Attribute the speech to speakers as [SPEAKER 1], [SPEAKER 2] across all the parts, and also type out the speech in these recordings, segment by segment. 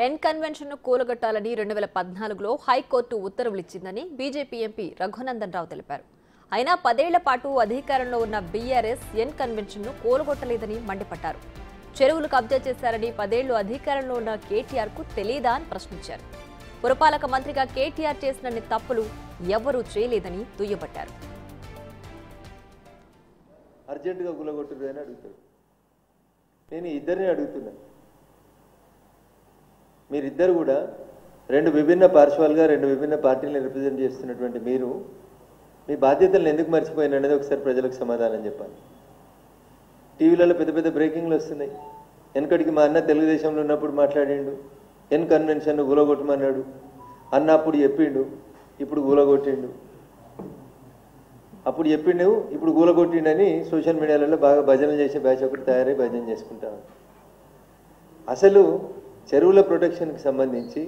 [SPEAKER 1] N convention ను కూలగొట్టాలని 2014లో high court ఉత్తర్వులు ఇచ్చిందని బీజేపీ ఎంపీ రఘునందన్ రావు తెలిపారు. అయినా 10 ఏళ్ల పాటు అధికారంలో ఉన్న బీఆర్ఎస్ ఎన్ కన్వెన్షన్ ను కూలగొట్టలేదని మండిపడ్డారు. చెరువులు కబ్జా చేశారని 10 ఏళ్లు అధికారంలో ఉన్న కేటీఆర్ కు తెలియదా అని ప్రశ్నించారు. పురపాలక మంత్రిగా కేటీఆర్ చేసినన్ని తప్పులు ఎవరూ చేయలేదని దుయ్యబట్టారు.
[SPEAKER 2] అర్జెంటుగా కూలగొట్టురు అని అడుగుతాడు. నేను ఇద్దరిని అడుగుతున్నా, మీరిద్దరు కూడా రెండు విభిన్న పార్శ్వాలుగా రెండు విభిన్న పార్టీలను రిప్రజెంట్ చేస్తున్నటువంటి మీరు మీ బాధ్యతలను ఎందుకు మర్చిపోయిన అనేది ఒకసారి ప్రజలకు సమాధానం చెప్పాలి. టీవీలలో పెద్ద పెద్ద బ్రేకింగ్లు వస్తున్నాయి. వెనకడికి మా అన్న తెలుగుదేశంలో ఉన్నప్పుడు మాట్లాడిండు, ఎన్ కన్వెన్షన్ కూలగొట్టమన్నాడు అన్న, అప్పుడు చెప్పిండు, ఇప్పుడు కూలగొట్టిండు. అప్పుడు చెప్పిండు, ఇప్పుడు కూలగొట్టిండని సోషల్ మీడియాలలో బాగా భజనలు చేసే బ్యాచ్ ఒకటి తయారై భజన చేసుకుంటాను. అసలు చెరువుల ప్రొటెక్షన్కి సంబంధించి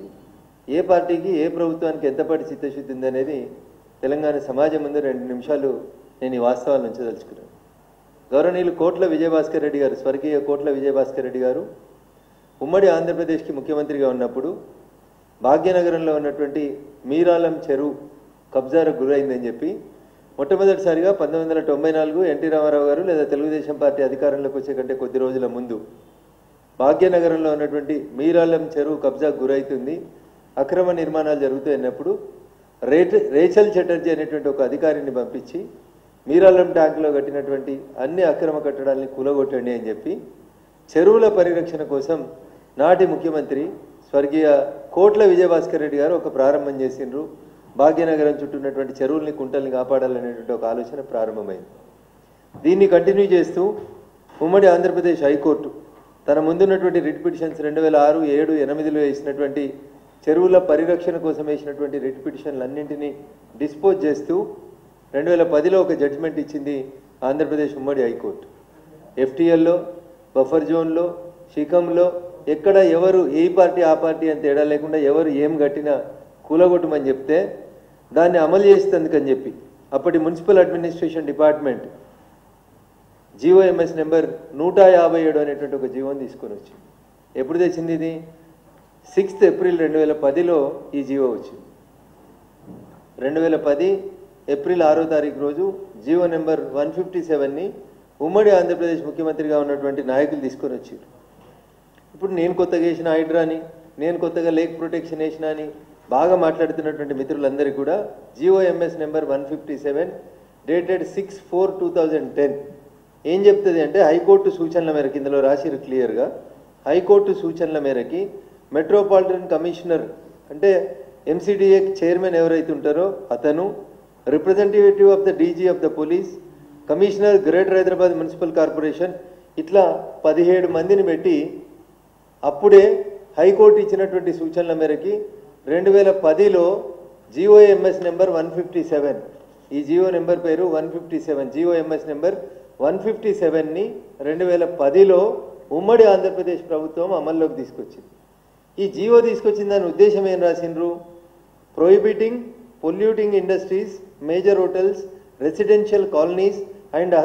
[SPEAKER 2] ఏ పార్టీకి ఏ ప్రభుత్వానికి ఎంతపాటి చిత్తశుద్ధి ఉందనేది తెలంగాణ సమాజం ముందు 2 నిమిషాలు నేను ఈ వాస్తవాలు ఉంచదలుచుకున్నాను. గౌరవనీయులు కోట్ల విజయభాస్కర్ రెడ్డి గారు, స్వర్గీయ కోట్ల విజయభాస్కర్ రెడ్డి గారు ఉమ్మడి ఆంధ్రప్రదేశ్కి ముఖ్యమంత్రిగా ఉన్నప్పుడు భాగ్యనగరంలో ఉన్నటువంటి మీరాలం చెరువు కబ్జాకు గురైందని చెప్పి మొట్టమొదటిసారిగా 1994 ఎన్టీ రామారావు గారు లేదా తెలుగుదేశం పార్టీ అధికారంలోకి వచ్చే కంటే కొద్ది రోజుల ముందు భాగ్యనగరంలో ఉన్నటువంటి మీరాలం చెరువు కబ్జాకు గురైతుంది, అక్రమ నిర్మాణాలు జరుగుతాయన్నప్పుడు రేచల్ చటర్జీ అనేటువంటి ఒక అధికారిని పంపించి మీరాలం ట్యాంకులో కట్టినటువంటి అన్ని అక్రమ కట్టడాలని కూలగొట్టండి అని చెప్పి చెరువుల పరిరక్షణ కోసం నాటి ముఖ్యమంత్రి స్వర్గీయ కోట్ల విజయభాస్కర్ రెడ్డి గారు ఒక ప్రారంభం చేసిండ్రు. భాగ్యనగరం చుట్టూ ఉన్నటువంటి చెరువుల్ని కుంటల్ని కాపాడాలనేటువంటి ఒక ఆలోచన ప్రారంభమైంది. దీన్ని కంటిన్యూ చేస్తూ ఉమ్మడి ఆంధ్రప్రదేశ్ హైకోర్టు తన ముందున్నటువంటి రిట్ పిటిషన్స్ 2006, 7, 8లో వేసినటువంటి చెరువుల పరిరక్షణ కోసం వేసినటువంటి రిట్ పిటిషన్లన్నింటినీ డిస్పోజ్ చేస్తూ 2010లో ఒక జడ్జిమెంట్ ఇచ్చింది ఆంధ్రప్రదేశ్ ఉమ్మడి హైకోర్టు. ఎఫ్టీఎల్లో, బఫర్ జోన్లో, శిఖంలో ఎక్కడ ఎవరు ఏ పార్టీ ఆ పార్టీ అని తేడా లేకుండా ఎవరు ఏం కట్టినా కూలగొట్టమని చెప్తే దాన్ని అమలు చేసేందుకని చెప్పి అప్పటి municipal administration department GOMs number 157 అనేటువంటి ఒక జీవోని తీసుకొని వచ్చింది. ఎప్పుడు తెచ్చింది ఇది? 6 ఏప్రిల్ 2010లో ఈ జీవో వచ్చింది. 2010 ఏప్రిల్ 6వ తారీఖు రోజు జీవో నెంబర్ 157ని ఉమ్మడి ఆంధ్రప్రదేశ్ ముఖ్యమంత్రిగా ఉన్నటువంటి నాయకులు తీసుకొని వచ్చారు. ఇప్పుడు నేను కొత్తగా వేసిన హైడ్రాని, నేను కొత్తగా లేక్ ప్రొటెక్షన్ వేసిన అని బాగా మాట్లాడుతున్నటువంటి మిత్రులందరికీ కూడా జీఓఎంఎస్ నెంబర్ 157 డేటెడ్ 6/4/2010 ఏం చెప్తుంది అంటే, హైకోర్టు సూచనల మేరకు, ఇందులో రాసిరు క్లియర్గా, హైకోర్టు సూచనల మేరకి మెట్రోపాలిటన్ కమిషనర్ అంటే ఎంసీడీఏ చైర్మన్ ఎవరైతే ఉంటారో అతను, representative of the DG of the police, commissioner greater Hyderabad municipal corporation, ఇట్లా 17 మందిని పెట్టి అప్పుడే హైకోర్టు ఇచ్చినటువంటి సూచనల మేరకి 2010లో జీఓఎంఎస్ నెంబర్ 157, ఈ జీఓ నెంబర్ పేరు 157, జీఓఎంఎస్ నెంబర్ 157ని 2010లో ఉమ్మడి ఆంధ్రప్రదేశ్ ప్రభుత్వం అమల్లోకి తీసుకొచ్చింది. ఈ జీవో తీసుకొచ్చిన దాని ఉద్దేశం ఏం రాసిండ్రు? Prohibiting polluting industries, major hotels, residential colonies and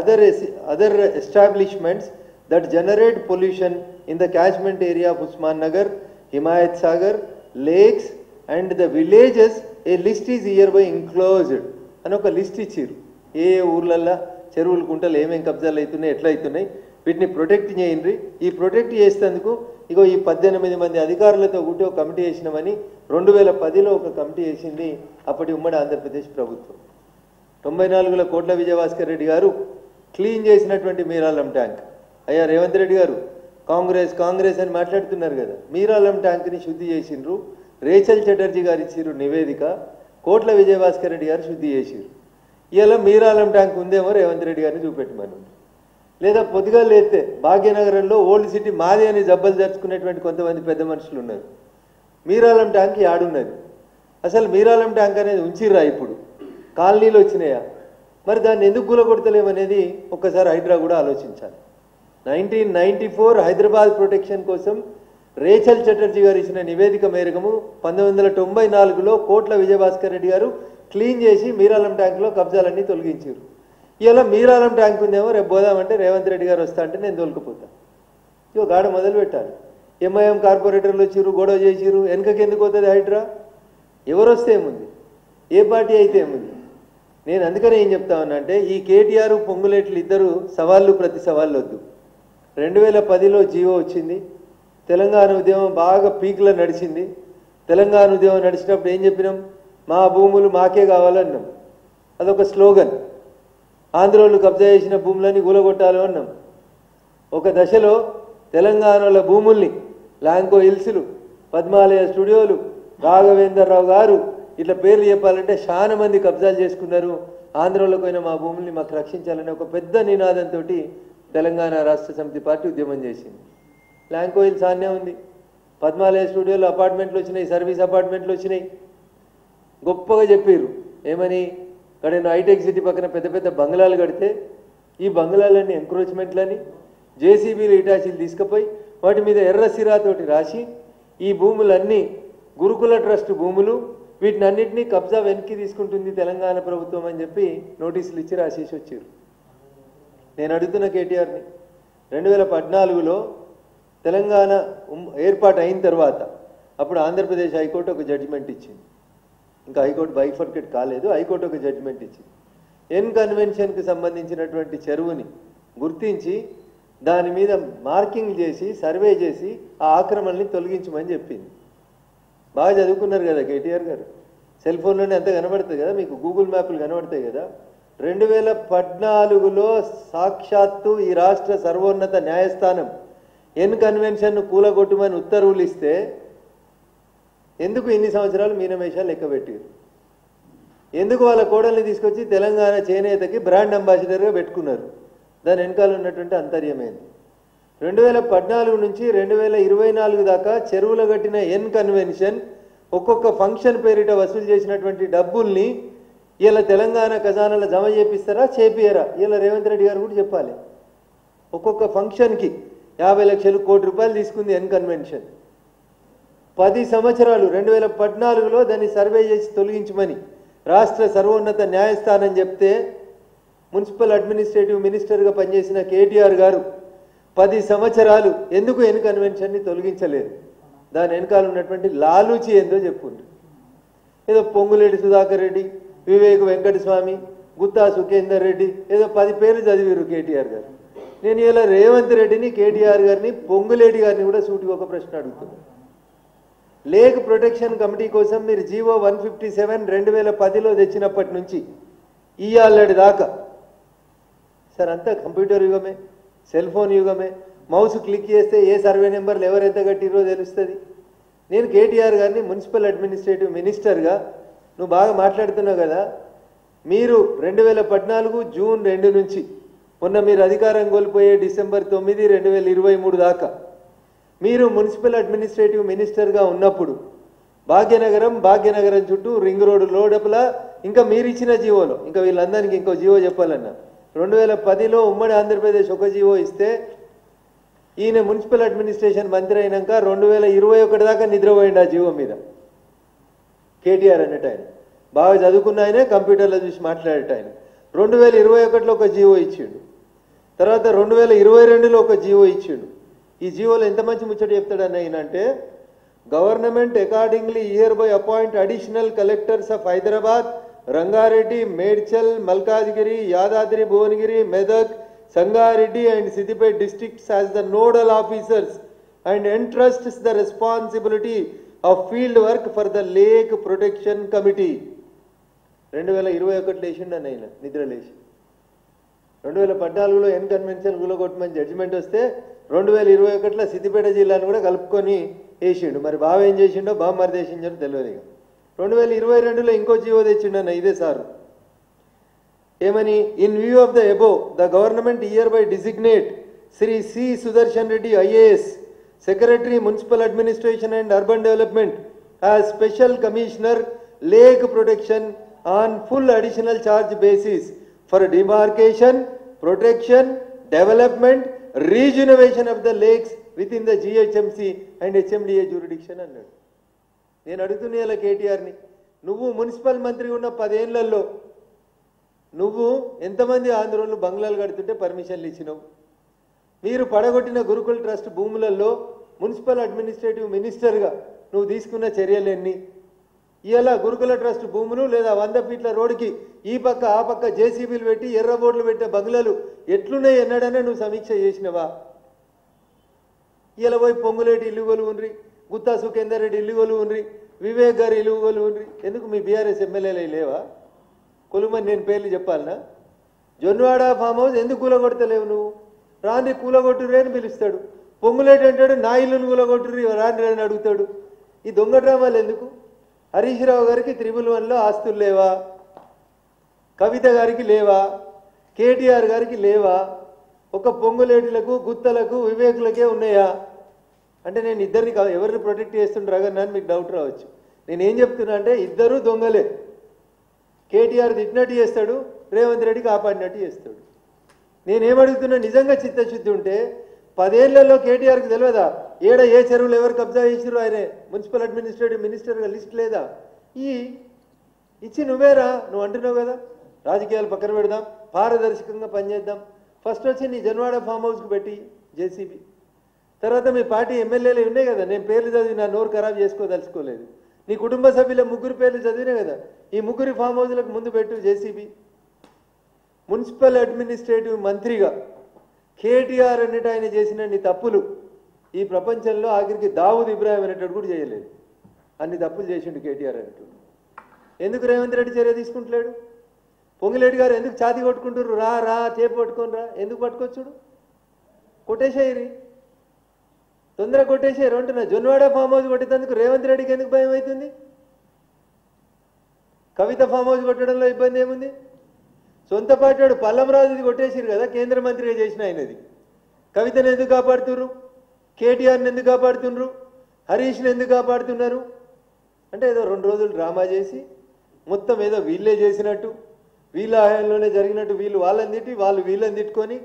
[SPEAKER 2] other establishments that generate pollution in the catchment area of Usman Nagar, Himayat Sagar, lakes and the villages. A list is hereby enclosed అని ఒక list ఇచ్చారు. ఏ ఊర్లల్లో చెరువులు కుంటలు ఏమేమి కబ్జాలు అవుతున్నాయి, ఎట్లా అవుతున్నాయి, వీటిని ప్రొటెక్ట్ చేయండి. ఈ ప్రొటెక్ట్ చేసేందుకు ఇగో ఈ 18 మంది అధికారులతో కూటి ఒక కమిటీ వేసినామని 2010లో ఒక కమిటీ వేసింది అప్పటి ఉమ్మడి ఆంధ్రప్రదేశ్ ప్రభుత్వం. 94లో కోట్ల విజయభాస్కర్ రెడ్డి గారు క్లీన్ చేసినటువంటి మీరాలం ట్యాంక్, అయ్యా రేవంత్ రెడ్డి గారు కాంగ్రెస్ అని మాట్లాడుతున్నారు కదా, మీరాలం ట్యాంక్ని శుద్ధి చేసిండ్రు. రేచల్ చటర్జీ గారు ఇచ్చిర్రు నివేదిక, కోట్ల విజయభాస్కర్ రెడ్డి గారు శుద్ధి చేసిర్రు. ఇలా మీరాలం ట్యాంక్ ఉందేమో రేవంత్ రెడ్డి గారిని చూపెట్టమని, లేదా పొద్దుగా లేస్తే భాగ్యనగరంలో ఓల్డ్ సిటీ మాది అని జబ్బలు జరుచుకునేటువంటి కొంతమంది పెద్ద మనుషులు ఉన్నారు. మీరాలం ట్యాంక్ ఆడున్నది. అసలు మీరాలం ట్యాంక్ అనేది ఉంచిర్రా? ఇప్పుడు కాలనీలు వచ్చినాయా? మరి దాన్ని ఎందుకు కూలగొడతలేమనేది ఒక్కసారి హైడ్రా కూడా ఆలోచించాలి. 1994 హైదరాబాద్ ప్రొటెక్షన్ కోసం రేచల్ చటర్జీ గారు ఇచ్చిన నివేదిక మేరకు 1994లో కోట్ల విజయభాస్కర్ రెడ్డి గారు క్లీన్ చేసి మీరాలం ట్యాంకులో కబ్జాలన్నీ తొలగించారు. ఇలా మీరాలం ట్యాంక్ ఉందేమో రేపు పోదామంటే రేవంత్ రెడ్డి గారు వస్తా అంటే నేను తోలుకుపోతాను. ఇక గాడ మొదలు పెట్టాలి. ఎంఐఎం కార్పొరేటర్లు వచ్చిర్రు, గొడవ చేసిర్రు. వెనకకి ఎందుకు పోతుంది హైడ్రా? ఎవరు వస్తే ఏముంది, ఏ పార్టీ అయితే ఏముంది? నేను అందుకనే ఏం చెప్తా ఉన్నా అంటే, ఈ కేటీఆర్ పొంగులేట్లు ఇద్దరు సవాళ్ళు ప్రతి సవాళ్ళు వద్దు. 2010లో జీవో వచ్చింది, తెలంగాణ ఉద్యమం బాగా పీక్లో నడిచింది. తెలంగాణ ఉద్యమం నడిచినప్పుడు ఏం చెప్పినాం? మా భూములు మాకే కావాలన్నాం. అదొక స్లోగన్. ఆంధ్రోళ్ళు కబ్జా చేసిన భూములని కూలగొట్టాలి అన్నాం. ఒక దశలో తెలంగాణలో భూముల్ని లాంకో హిల్స్లు, పద్మాలయ స్టూడియోలు, రాఘవేంద్రరావు గారు ఇట్లా పేర్లు చెప్పాలంటే చాలా మంది కబ్జాలు చేసుకున్నారు. ఆంధ్రలోకి పోయిన మా భూముల్ని మాకు రక్షించాలని ఒక పెద్ద నినాదంతో తెలంగాణ రాష్ట్ర సమితి పార్టీ ఉద్యమం చేసింది. లాంకో హిల్స్ ఆనే ఉంది, పద్మాలయ స్టూడియోలో అపార్ట్మెంట్లు వచ్చినాయి, సర్వీస్ అపార్ట్మెంట్లు వచ్చినాయి. గొప్పగా చెప్పారు ఏమని? ఇక్కడ హైటెక్ సిటీ పక్కన పెద్ద పెద్ద బంగ్లాలు కడితే ఈ బంగ్లాలన్నీ ఎంక్రోచ్మెంట్లని జేసీబీలు ఇటాచీలు తీసుకుపోయి వాటి మీద ఎర్ర సిరాతోటి రాసి ఈ భూములన్నీ గురుకుల ట్రస్ట్ భూములు, వీటిని అన్నింటినీ కబ్జా వెనక్కి తీసుకుంటుంది తెలంగాణ ప్రభుత్వం అని చెప్పి నోటీసులు ఇచ్చి రాసేసి వచ్చారు. నేను అడుగుతున్న కేటీఆర్ని, 2014లో తెలంగాణ ఏర్పాటు అయిన తర్వాత అప్పుడు ఆంధ్రప్రదేశ్ హైకోర్టు ఒక జడ్జిమెంట్ ఇచ్చింది. ఇంకా హైకోర్టు బైఫర్కేట్ కాలేదు, హైకోర్టు ఒక జడ్జిమెంట్ ఇచ్చింది. ఎన్ కన్వెన్షన్కి సంబంధించినటువంటి చెరువుని గుర్తించి దాని మీద మార్కింగ్ చేసి సర్వే చేసి ఆ ఆక్రమణని తొలగించమని చెప్పింది. బాగా చదువుకున్నారు కదా కేటీఆర్ గారు, సెల్ ఫోన్లోనే అంతా కనబడుతుంది కదా, మీకు గూగుల్ మ్యాప్లు కనబడతాయి కదా. 2014లో సాక్షాత్తు ఈ రాష్ట్ర సర్వోన్నత న్యాయస్థానం ఎన్ కన్వెన్షన్ను కూలగొట్టమని ఉత్తర్వులు ఇస్తే ఎందుకు ఇన్ని సంవత్సరాలు మీనమేషాలు లెక్కబెట్టారు? ఎందుకు వాళ్ళ కోడల్ని తీసుకొచ్చి తెలంగాణ చేనేతకి బ్రాండ్ అంబాసిడర్గా పెట్టుకున్నారు? దాని వెనకాల ఉన్నటువంటి అంతర్యమైంది. 2014 నుంచి 2024 దాకా చెరువులు కట్టిన ఎన్ కన్వెన్షన్ ఒక్కొక్క ఫంక్షన్ పేరిట వసూలు చేసినటువంటి డబ్బుల్ని ఇలా తెలంగాణ ఖజానాలో జమ చేపిస్తారా, చేపియరా? ఇలా రేవంత్ రెడ్డి గారు కూడా చెప్పాలి. ఒక్కొక్క ఫంక్షన్కి 50 లక్షలు, కోటి రూపాయలు తీసుకుంది ఎన్ కన్వెన్షన్. 10 సంవత్సరాలు 2014లో దాన్ని సర్వే చేసి తొలగించమని రాష్ట్ర సర్వోన్నత న్యాయస్థానం చెప్తే మున్సిపల్ అడ్మినిస్ట్రేటివ్ మినిస్టర్గా పనిచేసిన కేటీఆర్ గారు 10 సంవత్సరాలు ఎందుకు ఎన్ కన్వెన్షన్ని తొలగించలేదు? దాని వెనకాల ఉన్నటువంటి లాలూచి ఏందో చెప్పుండ్రు. ఏదో పొంగులేటి సుధాకర్ రెడ్డి, వివేక్ వెంకటస్వామి, గుత్తా సుఖేందర్ రెడ్డి, ఏదో 10 పేర్లు చదివారు కేటీఆర్ గారు. నేను ఇలా రేవంత్ రెడ్డిని, కేటీఆర్ గారిని, పొంగులేటి గారిని కూడా సూటిగా ఒక ప్రశ్న అడుగుతున్నాను. లేక్ ప్రొటెక్షన్ కమిటీ కోసం మీరు జీవో 157 2010లో తెచ్చినప్పటి నుంచి ఇయ్యాలటి దాకా సార్ అంతా కంప్యూటర్ యుగమే, సెల్ ఫోన్ యుగమే. మౌస్ క్లిక్ చేస్తే ఏ సర్వే నెంబర్లు ఎవరెంత కట్టిరో తెలుస్తుంది. నేను కేటీఆర్ గారిని మున్సిపల్ అడ్మినిస్ట్రేటివ్ మినిస్టర్గా, నువ్వు బాగా మాట్లాడుతున్నావు కదా, మీరు 2014 జూన్ 2 నుంచి మొన్న మీరు అధికారం కోల్పోయే డిసెంబర్ 9, 2023 దాకా మీరు మున్సిపల్ అడ్మినిస్ట్రేటివ్ మినిస్టర్గా ఉన్నప్పుడు భాగ్యనగరం చుట్టూ రింగ్ రోడ్డు లోడపల ఇంకా మీరు ఇచ్చిన జీవోలో, ఇంకా వీళ్ళందరికీ ఇంకో జీవో చెప్పాలన్నా, 2010లో ఉమ్మడి ఆంధ్రప్రదేశ్ ఒక జీవో ఇస్తే ఈయన మున్సిపల్ అడ్మినిస్ట్రేషన్ మంత్రి అయినాక 2021 దాకా నిద్రపోయింది ఆ జీవో మీద. కేటీఆర్ అన్నట్టు ఆయన బాగా చదువుకున్న ఆయనే, కంప్యూటర్లో చూసి మాట్లాడేట ఆయన 2021లో ఒక జీవో ఇచ్చిండు. తర్వాత 2022లో ఒక జీవో ఇచ్చిండు. ఈ జీవోలో ఎంత మంచి ముచ్చట చెప్తాడని ఆయన అంటే, government accordingly year by appoint additional collectors of Hyderabad, Rangareddy, Medchal, Malkajgiri, Yadadri Bhuvanagiri, Medak, Sangareddy and Siddipet districts as the nodal officers and entrusts the responsibility of field work for the Lake Protection Committee. 2021 లేచిండు అన్న ఆయన నిద్రలేసి. 2014లో ఎన్ కన్వెన్షన్ కూలగొట్టమని జడ్జిమెంట్ వస్తే 2021లో సిద్దిపేట జిల్లాను కూడా కలుపుకొని వేసిండు. మరి బావ ఏం చేసిండో, బావ మరి చేసిండో తెలియదు. ఇక 2022లో ఇంకో జీవో తెచ్చిండు అన్న ఇదే సారు. ఏమని? In view of the above the government hereby designate Shri C Sudarshan Reddy IAS, secretary municipal administration and urban development, as special commissioner lake protection on full additional charge basis for demarcation, protection, development, rejuvenation of the lakes within the GHMC and HMDA jurisdiction అన్నాడు. నేను అడుగుతున్నా ఇలా కేటీఆర్ని, నువ్వు municipal మంత్రి ఉన్న 10 ఏళ్లలో నువ్వు ఎంతమంది ఆంధ్రోళ్ళు బంగ్లాలు కడుతుంటే పర్మిషన్లు ఇచ్చినావు? మీరు పడగొట్టిన గురుకుల ట్రస్ట్ భూములలో మున్సిపల్ అడ్మినిస్ట్రేటివ్ మినిస్టర్గా నువ్వు తీసుకున్న చర్యలన్నీ? ఇలా గురుకుల ట్రస్ట్ భూములు లేదా 100 ఫీట్ల రోడ్డుకి ఈ పక్క ఆ పక్క జేసీబీలు పెట్టి ఎర్ర బోర్డులు పెట్టే బంగ్లాలు ఎట్లున్నాయి ఎన్నడనే నువ్వు సమీక్ష చేసినవా? ఇలా పోయి పొంగులేటి ఇల్లు కొలు ఉండ్రి, గుత్తా సుఖేందర్ రెడ్డి ఇల్లు కొలు ఉండ్రి, వివేక్ గారి ఇల్లు కొలు ఉండ్రి. ఎందుకు మీ బీఆర్ఎస్ ఎమ్మెల్యేలు లేవా? కొలుమని నేను పేర్లు చెప్పాలనా? జొన్వాడ ఫామ్ హౌస్ ఎందుకు కూలగొడతలేవు నువ్వు? రాని కూలగొట్టుర్రి అని పిలుస్తాడు. పొంగులేటి అంటాడు నా ఇల్లును కూలగొట్టుర్రి రాని అని అడుగుతాడు. ఈ దొంగ డ్రామాలు ఎందుకు? హరీష్ రావు గారికి 111లో ఆస్తులు లేవా? కవిత గారికి లేవా? కేటీఆర్ గారికి లేవా? ఒక పొంగులేటులకు గుత్తలకు వివేకులకే ఉన్నాయా? అంటే నేను ఇద్దరిని ఎవరిని ప్రొటెక్ట్ చేస్తుండ్రా అని మీకు డౌట్ రావచ్చు. నేనేం చెప్తున్నా అంటే ఇద్దరు దొంగలే. కేటీఆర్ తిట్టినట్టు చేస్తాడు, రేవంత్ రెడ్డి కాపాడినట్టు చేస్తాడు. నేనేమడుగుతున్నా, నిజంగా చిత్తశుద్ధి ఉంటే 10 ఏళ్లలో కేటీఆర్కి తెలియదా ఏడ ఏ చెరువులు ఎవరు కబ్జా చేసిరు? ఆయన మున్సిపల్ అడ్మినిస్ట్రేటివ్ మినిస్టర్గా లిస్ట్ లేదా? ఇచ్చి నువ్వేరా, నువ్వు అంటున్నావు కదా రాజకీయాలు పక్కన పెడదాం, పారదర్శకంగా పనిచేద్దాం. ఫస్ట్ వచ్చి నీ జన్వాడ ఫామ్ హౌస్కి పెట్టి జేసీబీ, తర్వాత మీ పార్టీ ఎమ్మెల్యేలు ఉన్నాయి కదా, నేను పేర్లు చదివి నా నోరు ఖరాబ్ చేసుకోదలుచుకోలేదు. నీ కుటుంబ సభ్యుల 3 పేర్లు చదివినా కదా, ఈ 3 ఫామ్ హౌస్లకు ముందు పెట్టు జేసీబీ. మున్సిపల్ అడ్మినిస్ట్రేటివ్ మంత్రిగా కేటీఆర్ అన్నట్టు ఆయన చేసినన్ని తప్పులు ఈ ప్రపంచంలో ఆఖరికి దావూద్ ఇబ్రాహిం అనేటట్టు కూడా చేయలేదు. అన్ని తప్పులు చేసిండు కేటీఆర్ అన్నట్టు. ఎందుకు రేవంత్ రెడ్డి చర్య తీసుకుంటలేడు? పొంగిరెడ్డి గారు ఎందుకు ఛాతీ కొట్టుకుంటారు? రా చేపు పట్టుకొని రా. ఎందుకు పట్టుకొచ్చుడు? కొట్టేసేయరి, తొందరగా కొట్టేసేయరు అంటున్నా. జొన్వాడ ఫామ్ హౌస్ కొట్టేందుకు రేవంత్ రెడ్డికి ఎందుకు భయం అవుతుంది? కవిత ఫామ్ హౌస్ కొట్టడంలో ఇబ్బంది ఏముంది? సొంత పార్టీ పల్లంరాజుది కొట్టేసిరు కదా, కేంద్ర మంత్రిగా చేసిన ఆయనది. కవితను ఎందుకు కాపాడుతున్నారు? కేటీఆర్ని ఎందుకు కాపాడుతున్నారు? హరీష్ని ఎందుకు కాపాడుతున్నారు? అంటే ఏదో 2 రోజులు డ్రామా చేసి మొత్తం ఏదో వీళ్ళే చేసినట్టు, వీళ్ళ హయాంలోనే జరిగినట్టు వీళ్ళు వాళ్ళని తిట్టి వాళ్ళు వీళ్ళని తిట్టుకొని.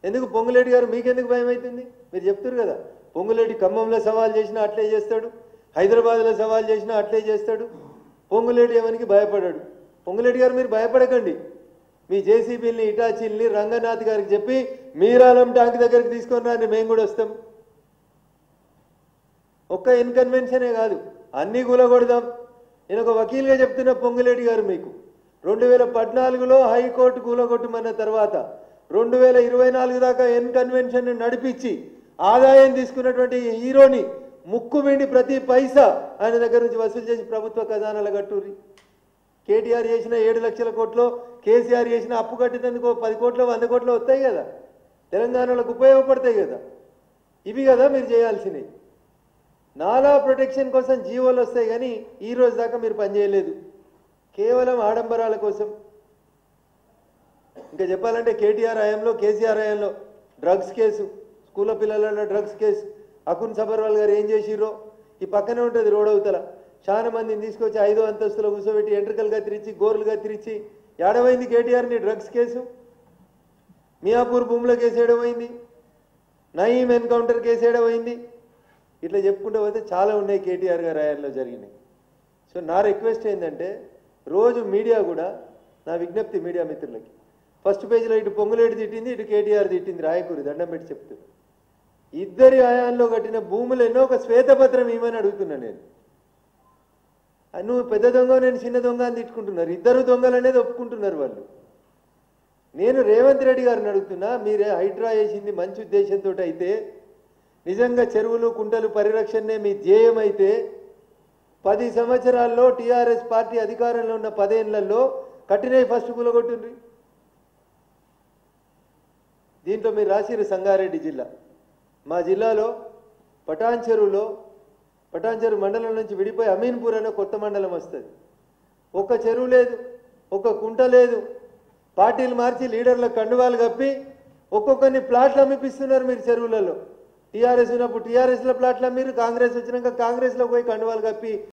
[SPEAKER 2] ఎందుకు పొంగులేటి గారు మీకెందుకు భయం అవుతుంది? మీరు చెప్తారు కదా, పొంగులేటి ఖమ్మంలో సవాల్ చేసినా అట్లే చేస్తాడు, హైదరాబాద్లో సవాల్ చేసినా అట్లే చేస్తాడు. పొంగులేటి ఎవరికి భయపడాడు. పొంగులేటి గారు మీరు భయపడకండి. మీ జేసీబీని ఇటాచీల్ని రంగనాథ్ గారికి చెప్పి మీరాలం ట్యాంక్ దగ్గరికి తీసుకొని రాని, మేము కూడా వస్తాం. ఒక్క ఇన్కన్వెన్షనే కాదు, అన్నీ కూలగొడదాం. నేను ఒక వకీల్గా చెప్తున్న పొంగులేటి గారు, మీకు 2014లో హైకోర్టు కూలగొట్టమన్న తర్వాత 2024 దాకా ఇన్కన్వెన్షన్ నడిపించి ఆదాయం తీసుకున్నటువంటి హీరోని ముక్కు వెండి ప్రతి పైసా ఆయన దగ్గర నుంచి వసూలు చేసి ప్రభుత్వ ఖజానాల కట్టూరి. కేటీఆర్ చేసిన 7 లక్షల కోట్లు, కేసీఆర్ చేసిన అప్పు కట్టేందుకు 10 కోట్లు 100 కోట్లు వస్తాయి కదా, తెలంగాణలకు ఉపయోగపడతాయి కదా. ఇవి కదా మీరు చేయాల్సినవి. నాలా ప్రొటెక్షన్ కోసం జీవోలు వస్తాయి కానీ ఈ రోజు దాకా మీరు పనిచేయలేదు, కేవలం ఆడంబరాల కోసం. ఇంకా చెప్పాలంటే కేటీఆర్ హయాంలో కేసీఆర్ హయాంలో డ్రగ్స్ కేసు, స్కూల్లో పిల్లల డ్రగ్స్ కేసు, అకున్ సబర్వాల్ గారు ఏం చేసిరో ఈ పక్కనే ఉంటుంది రోడ్ అవతల. చాలా మందిని తీసుకొచ్చి 5వ అంతస్తులో కూర్చోబెట్టి ఎంట్రికలుగా తిరిచి గోర్లుగా తిరిచి ఏడమైంది కేటీఆర్ని డ్రగ్స్ కేసు? మియాపూర్ భూముల కేసు ఏడమైంది? నయీం ఎన్కౌంటర్ కేసు ఏడమైంది? ఇట్లా చెప్పుకుంటూ పోతే చాలా ఉన్నాయి కేటీఆర్ గారి హయాంలో జరిగినాయి. సో నా రిక్వెస్ట్ ఏంటంటే, రోజు మీడియా కూడా, నా విజ్ఞప్తి మీడియా మిత్రులకి, ఫస్ట్ పేజీలో ఇటు పొంగులేటి తిట్టింది, ఇటు కేటీఆర్ తిట్టింది, రాయకూరి దండం పెట్టి చెప్తుంది. ఇద్దరి హయాంలో కట్టిన భూములు ఎన్నో ఒక శ్వేతపత్రం ఇవ్వమని అడుగుతున్నా నేను. నువ్వు పెద్ద దొంగ, నేను చిన్న దొంగ అని తిట్టుకుంటున్నారు. ఇద్దరు దొంగలు అనేది ఒప్పుకుంటున్నారు వాళ్ళు. నేను రేవంత్ రెడ్డి గారిని అడుగుతున్నా, మీరే హైడ్రా వేసింది మంచి ఉద్దేశంతో అయితే, నిజంగా చెరువులు కుంటలు పరిరక్షణనే మీ ధ్యేయం అయితే 10 సంవత్సరాల్లో టీఆర్ఎస్ పార్టీ అధికారంలో ఉన్న 10 ఏళ్లలో కట్టినవి ఫస్ట్ కూలగొట్టుండ్రి. దీంట్లో మీరు రాసిరు సంగారెడ్డి జిల్లా. మా జిల్లాలో పటాన్ చెరువు మండలం నుంచి విడిపోయి అమీన్పూర్ అనే కొత్త మండలం వస్తుంది. ఒక్క చెరువు లేదు, ఒక్క కుంట లేదు. పార్టీలు మార్చి లీడర్ల కండువాలు కప్పి ఒక్కొక్కరిని ప్లాట్లు అమ్మిపిస్తున్నారు మీరు చెరువులలో. టీఆర్ఎస్ ఉన్నప్పుడు టీఆర్ఎస్లో ప్లాట్లు అమ్మిరు, కాంగ్రెస్ వచ్చినాక కాంగ్రెస్లో పోయి కండువాలు కప్పి